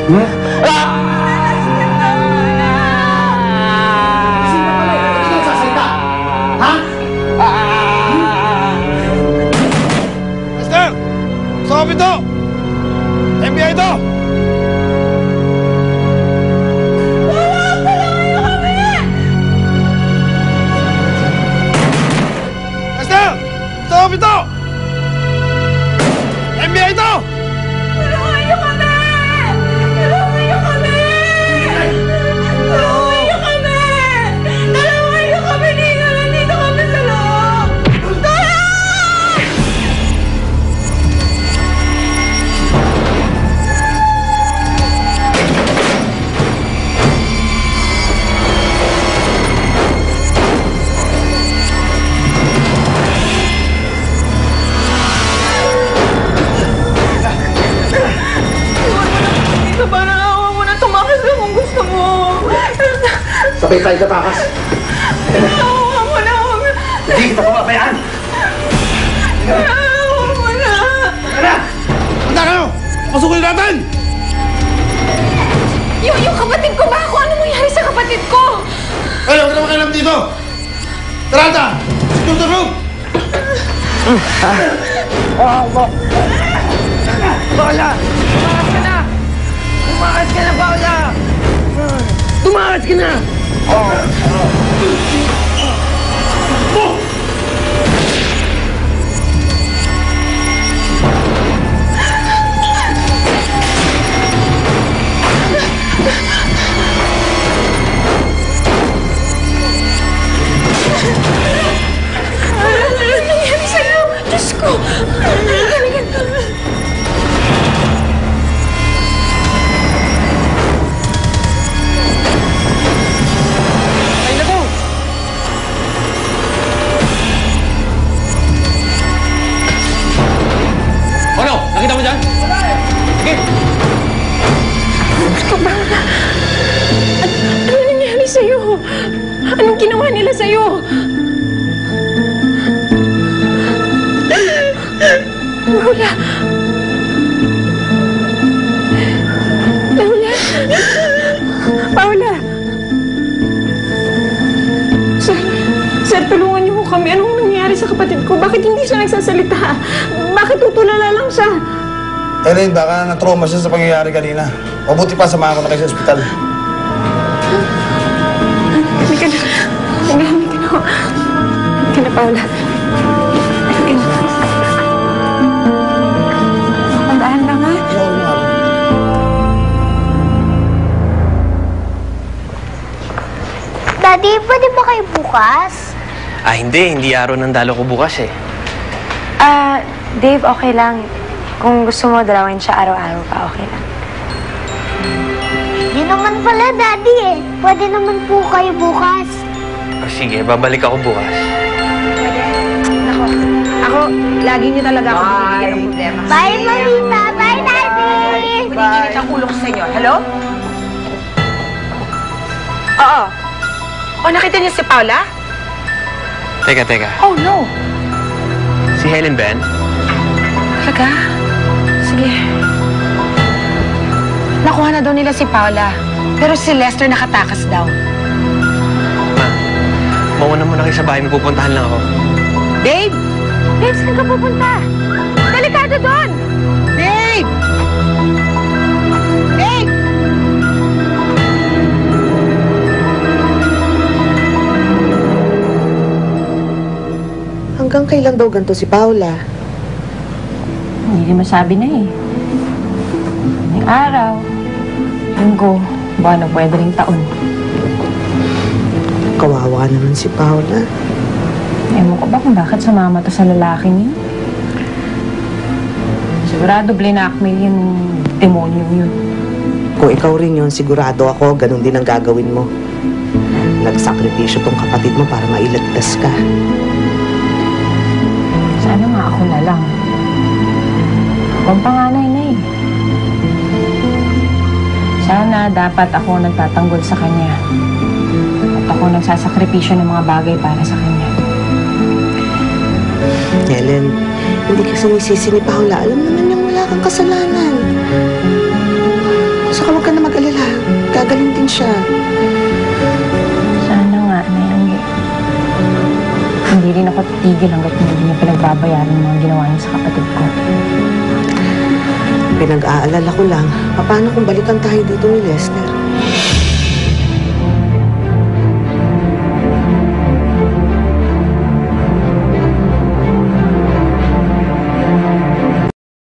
Hmm? Esther! Stop ito! FBI ito! Esther! Stop ito! FBI ito! Tulungan niyo kami! Tulungan niyo kami! Tulungan niyo kami! Tulungan niyo kami! Nandito kami sa loob! Tulong! Dito ba na awa mo na tumakas ka kung gusto mo? Sabay tayo tatakas. Awa mo na! Hindi kita papabayaan! Awa mo na! Tara! Handa kayo! Pasukin natin! Yung kapatid ko ba? Kung ano mangyari sa kapatid ko? Ay, huwag ka na makialam dito! Taranta! Secure the room! Paula! Tumakas ka na! Tumakas ka na, Paula! Tumakas ka na! Ano nangyari sa'yo? Diyos ko! Ay, naku! Ano? Nakita mo dyan? Sige! Diyos ko ba? Ano nangyari sa'yo? Anong ginawa nila sa'yo? Paula! Paula! Paula! Sir, tulungan niyo po kami. Anong nangyari sa kapatid ko? Bakit hindi siya nagsasalita? Bakit tutulala lang siya? Ellen, baka na-trauma siya sa pangyayari kanina. Mabuti pa, samahan ko na kayo sa ospital. Halika na. Halika na. Halika na, Paula. Halika na. Tandaan lang, ha? Daddy, pwede ba kayo bukas? Hindi araw ng dalo ko bukas eh. Dave, okay lang. Kung gusto mo dalawin siya araw-araw pa, okay lang. Di naman pala, Daddy eh. Pwede naman po kayo bukas. Sige, babalik ako bukas. Nako, ako, lagi niyo talaga ako binibigyan ng problema. Bye, Marita. Bye, Daddy. Piniginit ang ulo ko sa inyo. Hello? Oo. Nakita niyo si Paula? Teka. Oh, no. Si Helen Ben? Talaga? Sige. Nakuha na daw nila si Paula. Pero si Lester nakatakas daw. Ma, mauna muna kayo sa bahay. May pupuntahan lang ako. Dave! Dave, saan ka pupunta? Delikado doon! Dave! Dave! Hanggang kailan daw ganito si Paula? Hindi rin masabi na eh. May araw, linggo, buwan o pwede rin taon. Kawawa naman si Paula. Ewan ko ba kung bakit sumama to sa lalaking yun? Sigurado blinakmail yung demonyo yun. Kung ikaw rin yun, sigurado ako, ganun din ang gagawin mo. Nagsakripisyo tong kapatid mo para mailigtas ka. Sana nga ako na lang. Ako ang panganay na eh. Sana dapat ako nagtatanggol sa kanya. At ako nagsasakripisyo ng mga bagay para sa kanya. Helen, hindi ka sumisisi ni Paula. Alam naman niyang wala kang kasalanan. Saka huwag ka na mag-alala. Gagaling din siya. Sana nga na hindi rin ako titigil hanggat hindi niya pinagbabayaran ng mga ginawa niya sa kapatid ko. Pinag-aalala ko lang, paano kung balikan tayo dito ni Lester?